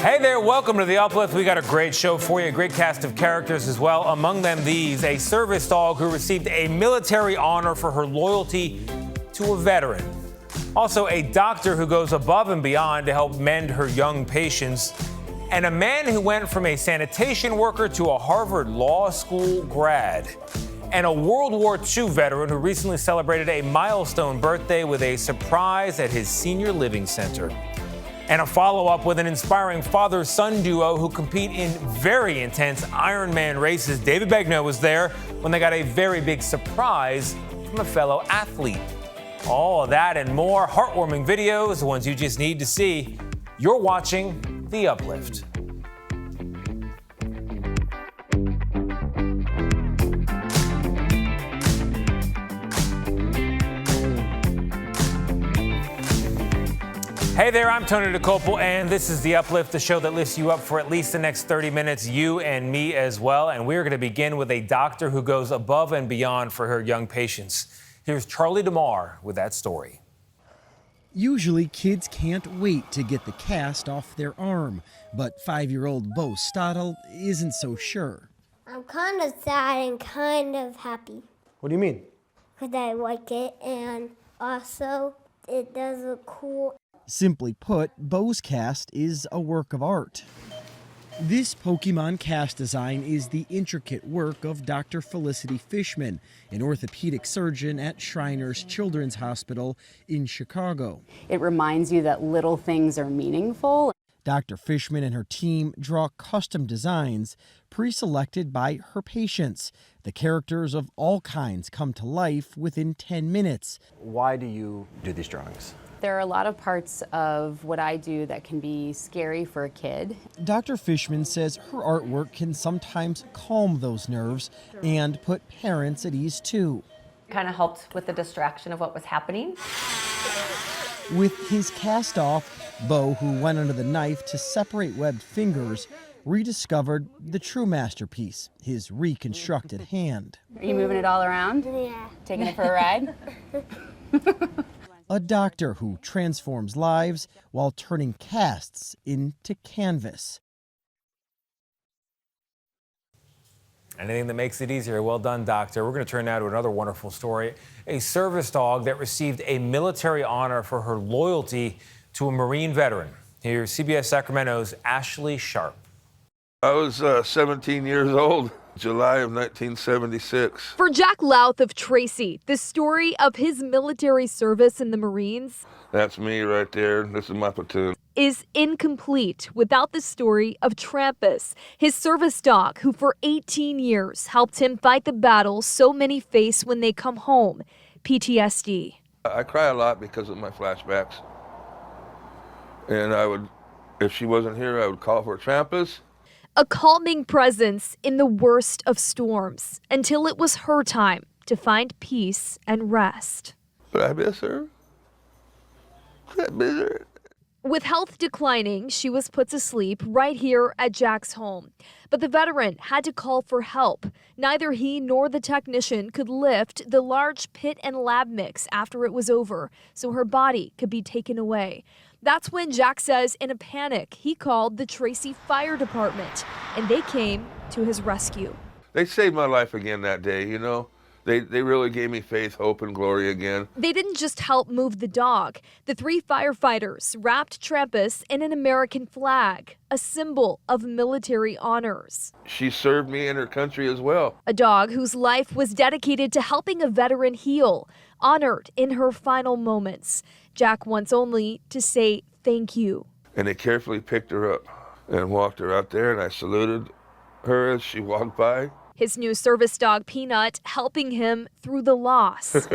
Hey there, welcome to the Uplift. We got a great show for you, a great cast of characters as well. Among them, a service dog who received a military honor for her loyalty to a veteran. Also, a doctor who goes above and beyond to help mend her young patients. And a man who went from a sanitation worker to a Harvard Law School grad. And a World War II veteran who recently celebrated a milestone birthday with a surprise at his senior living center. And a follow-up with an inspiring father-son duo who compete in very intense Ironman races. David Begnaud was there when they got a very big surprise from a fellow athlete. All of that and more, heartwarming videos, the ones you just need to see. You're watching The Uplift. Hey there, I'm Tony DeCopel, and this is The Uplift, the show that lifts you up for at least the next 30 minutes, you and me as well. And we're going to begin with a doctor who goes above and beyond for her young patients. Here's Charlie DeMar with that story. Usually, kids can't wait to get the cast off their arm, but 5-year-old Bo Stottle isn't so sure. I'm kind of sad and kind of happy. What do you mean? Because I like it, and also it does look cool. Simply put, Bo's cast is a work of art. This Pokemon cast design is the intricate work of Dr. Felicity Fishman, an orthopedic surgeon at Shriners Children's Hospital in Chicago. It reminds you that little things are meaningful. Dr. Fishman and her team draw custom designs pre-selected by her patients. The characters of all kinds come to life within 10 minutes. Why do you do these drawings? There are a lot of parts of what I do that can be scary for a kid. Dr. Fishman says her artwork can sometimes calm those nerves and put parents at ease too. Kind of helped with the distraction of what was happening. With his cast off, Bo, who went under the knife to separate webbed fingers, rediscovered the true masterpiece, his reconstructed hand. Are you moving it all around? Yeah. Taking it for a ride? A doctor who transforms lives while turning casts into canvas. Anything that makes it easier. Well done, doctor. We're going to turn now to another wonderful story. A service dog that received a military honor for her loyalty to a Marine veteran. Here's CBS Sacramento's Ashley Sharp. I was 17 years old, July of 1976. For Jack Louth of Tracy, the story of his military service in the Marines That's me right there. This is my platoon. is incomplete without the story of Trampus, his service dog who for 18 years helped him fight the battles so many face when they come home, PTSD. I cry a lot because of my flashbacks. And I would, if she wasn't here, I would call for Trampus. A calming presence in the worst of storms until it was her time to find peace and rest. But I miss her. I miss her. With health declining, she was put to sleep right here at Jack's home. But the veteran had to call for help. Neither he nor the technician could lift the large pit and lab mix after it was over, so her body could be taken away. That's when Jack says in a panic, he called the Tracy Fire Department, and they came to his rescue. They saved my life again that day, you know. They really gave me faith, hope, and glory again. They didn't just help move the dog. The 3 firefighters wrapped Trampus in an American flag, a symbol of military honors. She served me and her country as well. A dog whose life was dedicated to helping a veteran heal, honored in her final moments. Jack wants only to say thank you. And they carefully picked her up and walked her out there, and I saluted her as she walked by. His new service dog, Peanut, helping him through the loss.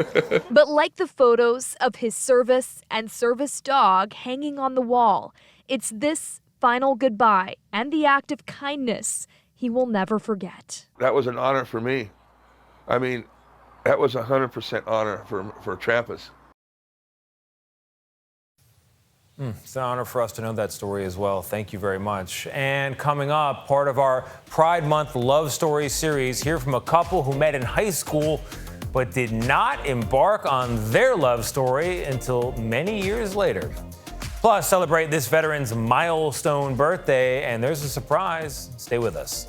But like the photos of his service and service dog hanging on the wall, it's this final goodbye and the act of kindness he will never forget. That was an honor for me. I mean, that was 100% honor for Trampus. It's an honor for us to know that story as well. Thank you very much. And coming up, part of our Pride Month Love Story series, hear from a couple who met in high school but did not embark on their love story until many years later. Plus, celebrate this veteran's milestone birthday, and there's a surprise. Stay with us.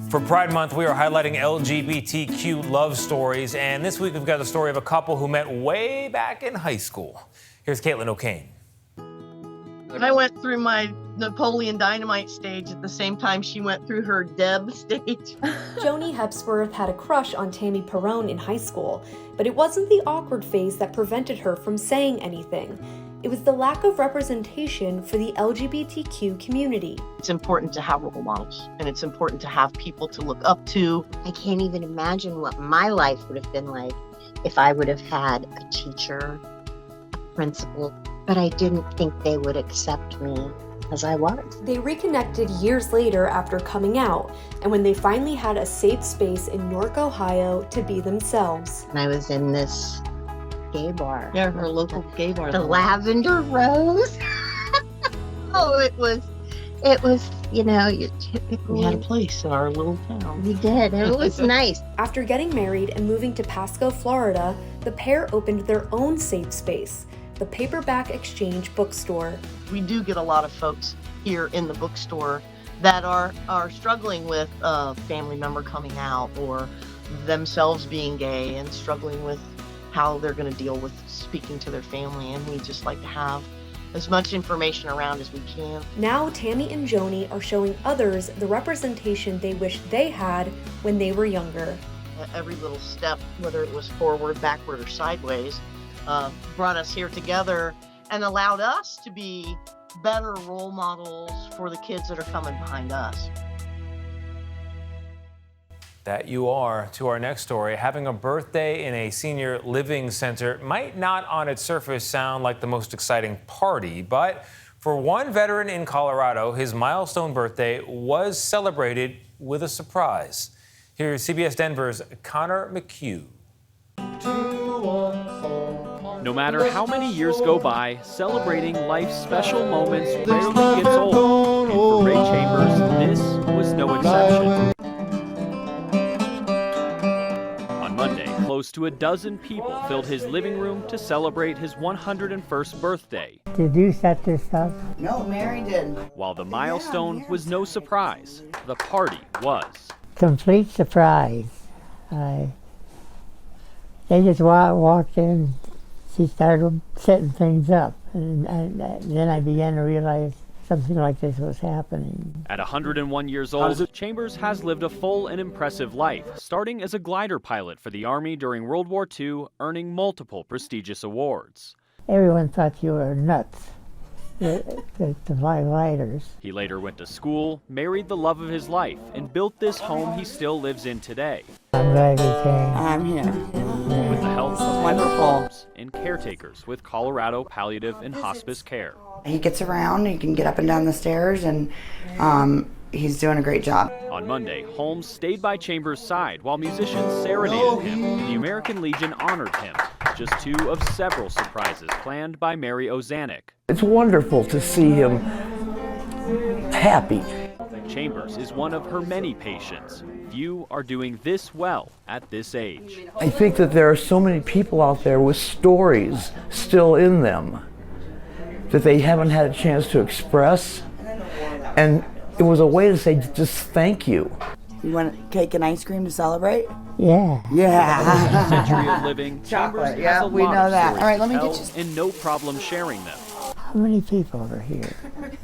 For Pride Month, we are highlighting LGBTQ love stories, and this week we've got the story of a couple who met way back in high school. Here's Caitlin O'Kane. I went through my Napoleon Dynamite stage at the same time she went through her Deb stage. Joni Hepsworth had a crush on Tammy Perrone in high school, but it wasn't the awkward phase that prevented her from saying anything. It was the lack of representation for the LGBTQ community. It's important to have role models, and it's important to have people to look up to. I can't even imagine what my life would have been like if I would have had a teacher, a principal, but I didn't think they would accept me as I was. They reconnected years later after coming out, and when they finally had a safe space in Newark, Ohio to be themselves. And I was in this gay bar. Yeah, her local gay bar. The Lavender Rose. Oh, it was, your typical. We had a place in our little town. We did, and it was nice. After getting married and moving to Pasco, Florida, the pair opened their own safe space, the Paperback Exchange bookstore. We do get a lot of folks here in the bookstore that are struggling with a family member coming out or themselves being gay and struggling with how they're going to deal with speaking to their family, and we just like to have as much information around as we can. Now Tammy and Joni are showing others the representation they wish they had when they were younger. Every little step, whether it was forward, backward, or sideways, brought us here together and allowed us to be better role models for the kids that are coming behind us. That you are. To our next story, having a birthday in a senior living center might not on its surface sound like the most exciting party, but for one veteran in Colorado, his milestone birthday was celebrated with a surprise. Here's CBS Denver's Connor McHugh. No matter how many years go by, celebrating life's special moments rarely gets old. And for Ray Chambers, this was no exception. Close to a dozen people filled his living room to celebrate his 101st birthday. Did you set this up? No, Mary did. While the milestone was no surprise, the party was. Complete surprise. They just walked in, she started setting things up, and then I began to realize something like this was happening. At 101 years old, Chambers has lived a full and impressive life, starting as a glider pilot for the Army during World War II, earning multiple prestigious awards. Everyone thought you were nuts to fly gliders. He later went to school, married the love of his life, and built this home he still lives in today. I'm glad you came. I'm here. With the help of wonderful and caretakers with Colorado Palliative and Hospice Care. He gets around, he can get up and down the stairs, and he's doing a great job. On Monday, Holmes stayed by Chambers' side while musicians serenaded him, and the American Legion honored him. Just two of several surprises planned by Mary Ozanek. It's wonderful to see him happy. Chambers is one of her many patients. Few are doing this well at this age. I think that there are so many people out there with stories still in them that they haven't had a chance to express, and it was a way to say just thank you. You want cake and ice cream to celebrate? Yeah. Yeah. Century of living, Chambers has yeah, a we lot know of that. stories All right, let me to get tell, and no problem sharing them. How many people are here?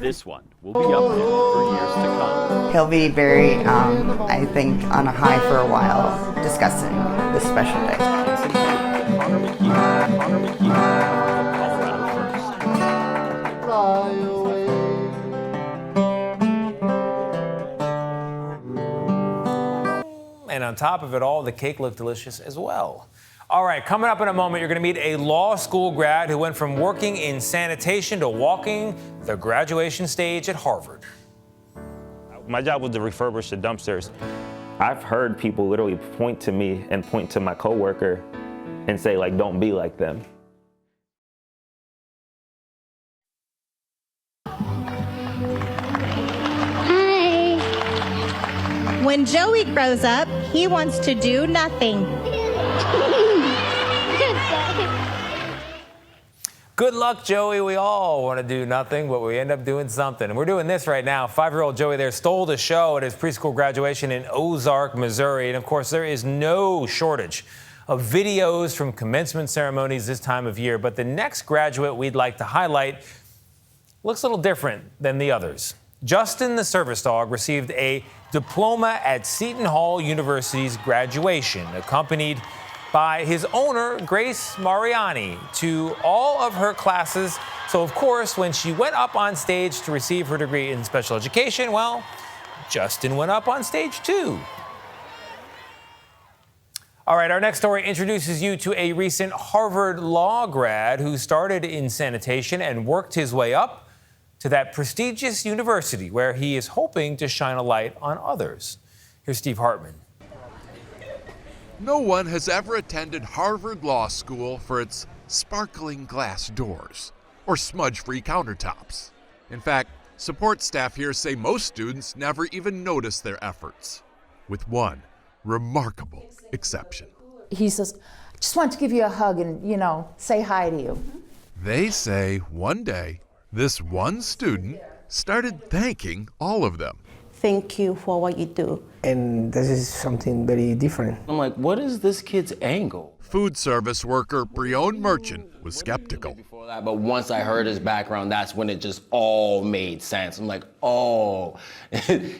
This one will be uplifted for years to come. He'll be very, I think, on a high for a while discussing this special day. Connor McHugh, Colorado First. And on top of it all, the cake looked delicious as well. All right, coming up in a moment, you're going to meet a law school grad who went from working in sanitation to walking the graduation stage at Harvard. My job was to refurbish the dumpsters. I've heard people literally point to me and point to my coworker and say, like, don't be like them. When Joey grows up, he wants to do nothing. Good luck, Joey. We all want to do nothing, but we end up doing something. And we're doing this right now. 5-year-old Joey there stole the show at his preschool graduation in Ozark, Missouri. And of course, there is no shortage of videos from commencement ceremonies this time of year. But the next graduate we'd like to highlight looks a little different than the others. Justin, the service dog, received a diploma at Seton Hall University's graduation, accompanied by his owner, Grace Mariani, to all of her classes. So, of course, when she went up on stage to receive her degree in special education, well, Justin went up on stage too. All right, our next story introduces you to a recent Harvard Law grad who started in sanitation and worked his way up to that prestigious university where he is hoping to shine a light on others. Here's Steve Hartman. No one has ever attended Harvard Law School for its sparkling glass doors or smudge-free countertops. In fact, support staff here say most students never even notice their efforts, with one remarkable exception. He says, just want to give you a hug and, say hi to you. They say one day, this one student started thanking all of them. Thank you for what you do. And this is something very different. I'm like, what is this kid's angle? Food service worker Breon Merchant was skeptical. But once I heard his background, that's when it just all made sense. I'm like, oh,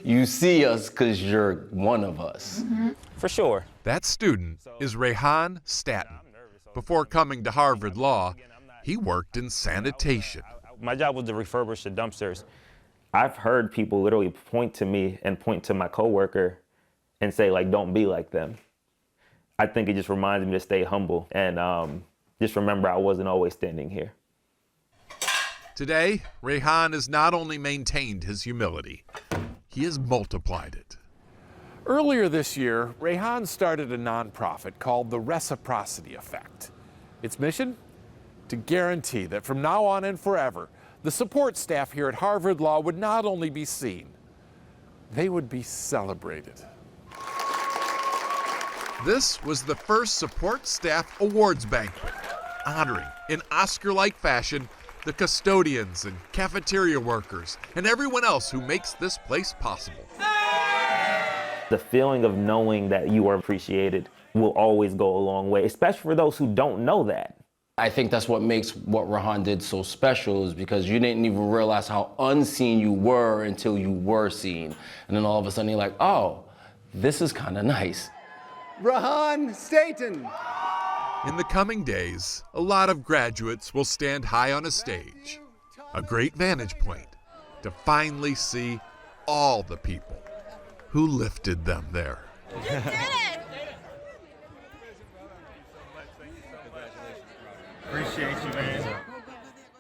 you see us because you're one of us. Mm-hmm. For sure. That student is Rehan Staton. Before coming to Harvard Law, he worked in sanitation. My job was to refurbish the dumpsters. I've heard people literally point to me and point to my coworker and say, like, don't be like them. I think it just reminds me to stay humble and just remember I wasn't always standing here. Today, Rehan has not only maintained his humility, he has multiplied it. Earlier this year, Rehan started a nonprofit called the Reciprocity Effect. Its mission? To guarantee that from now on and forever, the support staff here at Harvard Law would not only be seen, they would be celebrated. This was the first support staff awards banquet, honoring in Oscar-like fashion the custodians and cafeteria workers and everyone else who makes this place possible. The feeling of knowing that you are appreciated will always go a long way, especially for those who don't know that. I think that's what makes what Rehan did so special, is because you didn't even realize how unseen you were until you were seen. And then all of a sudden you're like, oh, this is kind of nice. Rehan Staton. In the coming days, a lot of graduates will stand high on a stage, a great vantage point to finally see all the people who lifted them there. You did it! Appreciate you, man.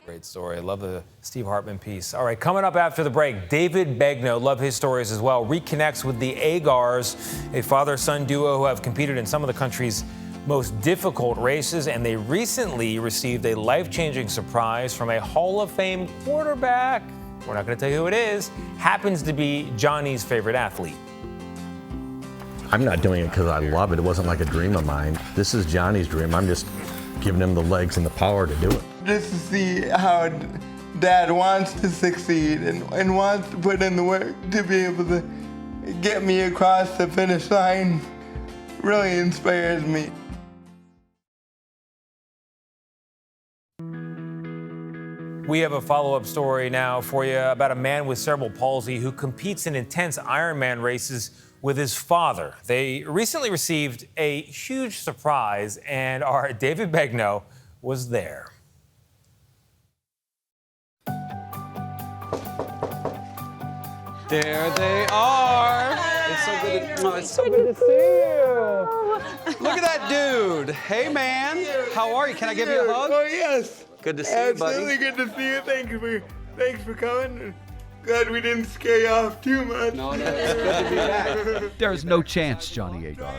Great story. I love the Steve Hartman piece. All right, coming up after the break, David Begnaud, love his stories as well, reconnects with the Agars, a father-son duo who have competed in some of the country's most difficult races, and they recently received a life-changing surprise from a Hall of Fame quarterback. We're not going to tell you who it is. Happens to be Johnny's favorite athlete. I'm not doing it because I love it. It wasn't like a dream of mine. This is Johnny's dream. I'm just giving him the legs and the power to do it. Just to see how Dad wants to succeed and wants to put in the work to be able to get me across the finish line really inspires me. We have a follow-up story now for you about a man with cerebral palsy who competes in intense Ironman races with his father. They recently received a huge surprise, and our David Begnaud was there. There they are. It's so good to see you. Look at that dude. Hey, man. How are you? Can I give you a hug? Oh, yes. Good to see you, buddy. Absolutely good to see you. Thanks for coming. Glad we didn't scare you off too much. No, it's good to be back. There's no chance, Johnny Agar.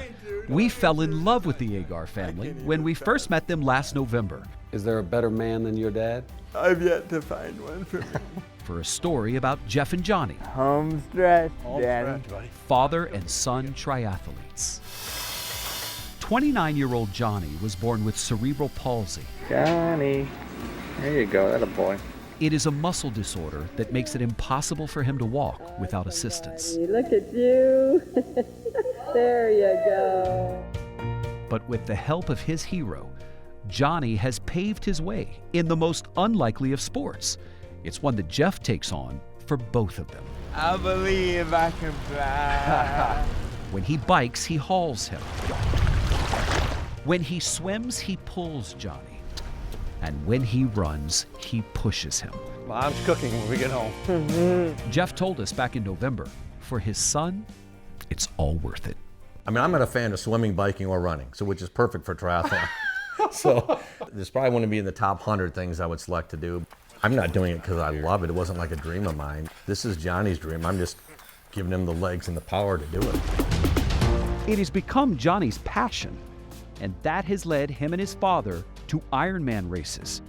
We fell in love with the Agar family when we first met them last November. Is there a better man than your dad? I've yet to find one for me. For a story about Jeff and Johnny. Home stretch, Daddy. Father and son triathletes. 29-year-old Johnny was born with cerebral palsy. Johnny. There you go, that a boy. It is a muscle disorder that makes it impossible for him to walk without assistance. Look at you. There you go. But with the help of his hero, Johnny has paved his way in the most unlikely of sports. It's one that Jeff takes on for both of them. I believe I can fly. When he bikes, he hauls him. When he swims, he pulls Johnny. And when he runs, he pushes him. Mom's cooking when we get home. Jeff told us back in November, for his son, it's all worth it. I mean, I'm not a fan of swimming, biking, or running, so which is perfect for triathlon. So this probably wouldn't be in the top 100 things I would select to do. I'm not doing it because I love it. It wasn't like a dream of mine. This is Johnny's dream. I'm just giving him the legs and the power to do it. It has become Johnny's passion, and that has led him and his father to Ironman races.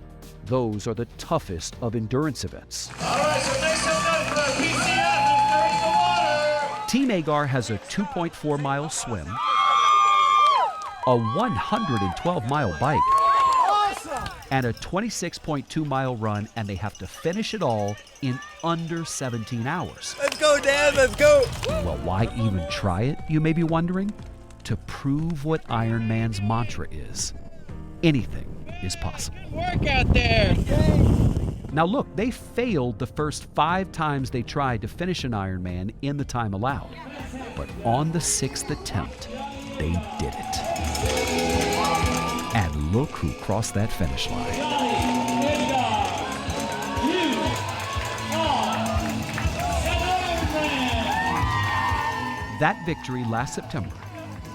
Those are the toughest of endurance events. All right, so make some noise for our PCF during the water. Team Agar has a 2.4-mile swim, a 112-mile bike, and a 26.2-mile run, and they have to finish it all in under 17 hours. Let's go, Dad, let's go. Well, why even try it, you may be wondering? To prove what Ironman's mantra is. Anything is possible. Work out there. Now look, they failed the first 5 times they tried to finish an Ironman in the time allowed. But on the 6th attempt, they did it. And look who crossed that finish line. That victory last September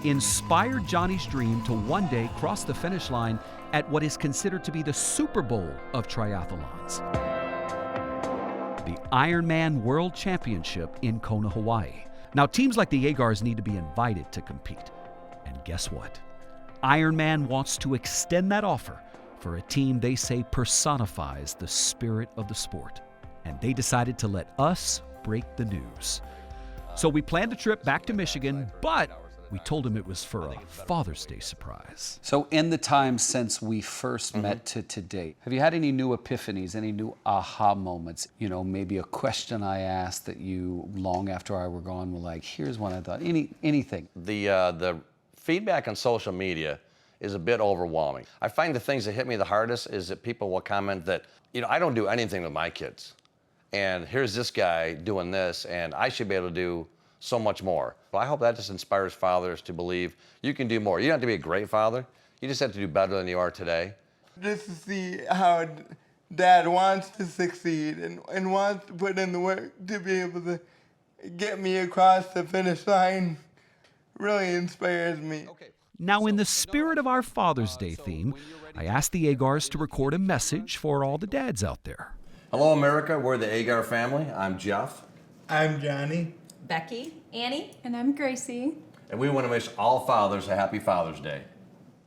inspired Johnny's dream to one day cross the finish line at what is considered to be the Super Bowl of triathlons, the Ironman World Championship in Kona, Hawaii. Now, teams like the Agars need to be invited to compete. And guess what? Ironman wants to extend that offer for a team they say personifies the spirit of the sport. And they decided to let us break the news. So we planned a trip back to Michigan, but we told him it was for a Father's Day surprise. So in the time since we first met to date, have you had any new epiphanies, any new aha moments? You know, maybe a question I asked that you, long after I were gone, were like, here's one I thought, anything. The feedback on social media is a bit overwhelming. I find the things that hit me the hardest is that people will comment that, you know, I don't do anything with my kids. And here's this guy doing this, and I should be able to do so much more. Well, I hope that just inspires fathers to believe you can do more. You don't have to be a great father. You just have to do better than you are today. Just to see how Dad wants to succeed and wants to put in the work to be able to get me across the finish line really inspires me. Now, in the spirit of our Father's Day theme, I asked the Agars to record a message for all the dads out there. Hello, America. We're the Agar family. I'm Jeff. I'm Johnny. Becky, Annie, and I'm Gracie. And we want to wish all fathers a happy Father's Day.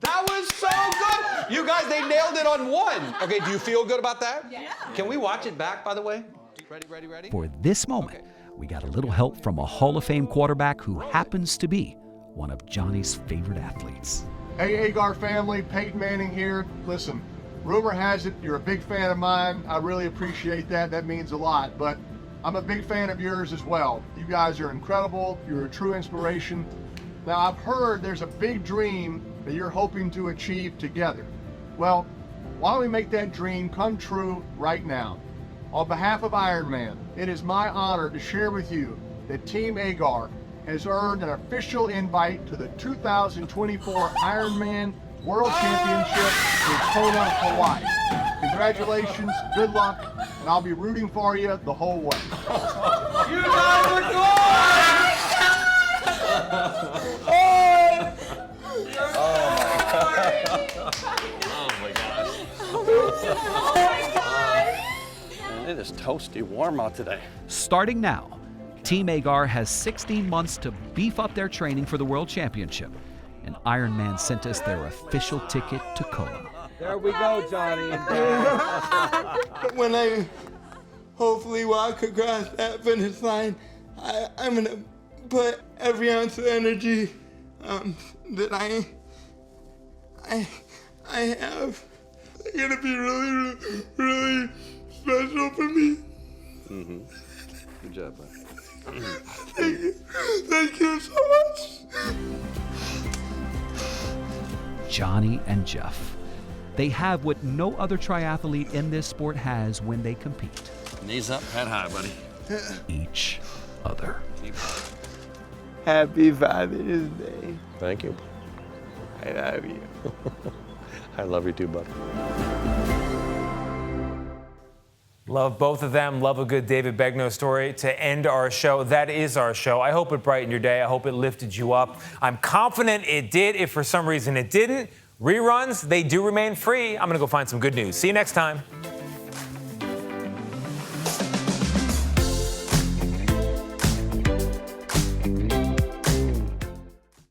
That was so good! You guys, they nailed it on one. Okay, do you feel good about that? Yeah. Can we watch it back, by the way? Ready? For this moment, we got a little help from a Hall of Fame quarterback who happens to be one of Johnny's favorite athletes. Hey, Agar family, Peyton Manning here. Listen, rumor has it you're a big fan of mine. I really appreciate that. That means a lot. But I'm a big fan of yours as well. You guys are incredible. You're a true inspiration. Now, I've heard there's a big dream that you're hoping to achieve together. Well, why don't we make that dream come true right now? On behalf of Ironman, it is my honor to share with you that Team Agar has earned an official invite to the 2024 Ironman World Championship in Kona, Hawaii. Congratulations, good luck, and I'll be rooting for you the whole way. You guys are good! Oh my gosh. Man, it is toasty warm out today. Starting now, Team Agar has 16 months to beef up their training for the World Championship. and Ironman sent us their official ticket to Kona. There we go, Johnny. When I hopefully walk across that finish line, I'm gonna put every ounce of energy that I have. It's gonna be really, really special for me. Mm-hmm. Good job, bud. Thank you so much. Johnny and Jeff. They have what no other triathlete in this sport has when they compete. Knees up, head high, buddy. Each other. Happy Father's Day. Thank you. I love you. I love you too, buddy. Love both of them. Love a good David Begnaud story to end our show. That is our show. I hope it brightened your day. I hope it lifted you up. I'm confident it did. If for some reason it didn't, reruns, they do remain free. I'm going to go find some good news. See you next time.